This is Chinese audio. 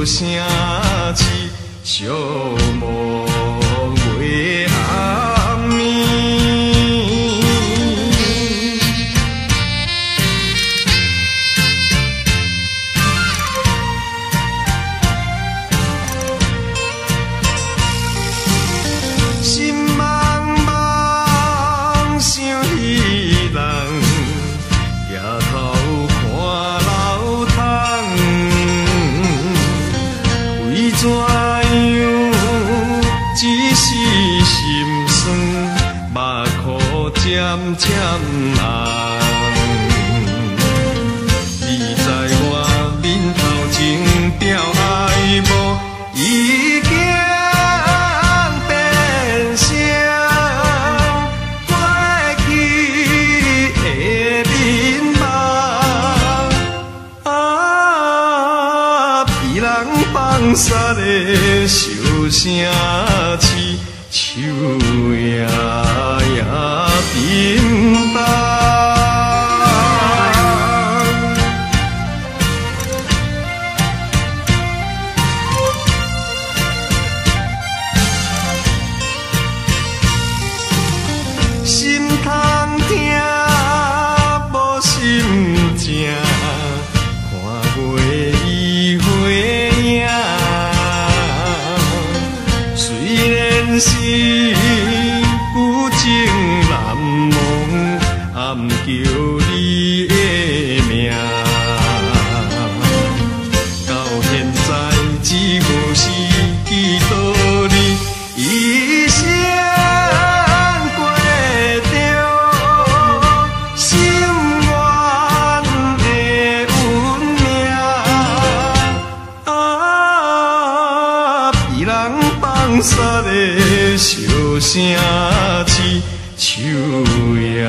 声痴，寂寞月暗暝。心茫茫想彼人，抬头看老窗，为怎样一时心酸，目眶渐渐红。你知我面头前雕爱慕，已经变成过去的面目。啊，被人放杀的笑声痴，手也冰冻。心通听，无心情，看月已花影。虽然是有情难忘，暗叫你的名。到现在只有是记到你一生。放杀的笑声痴，手也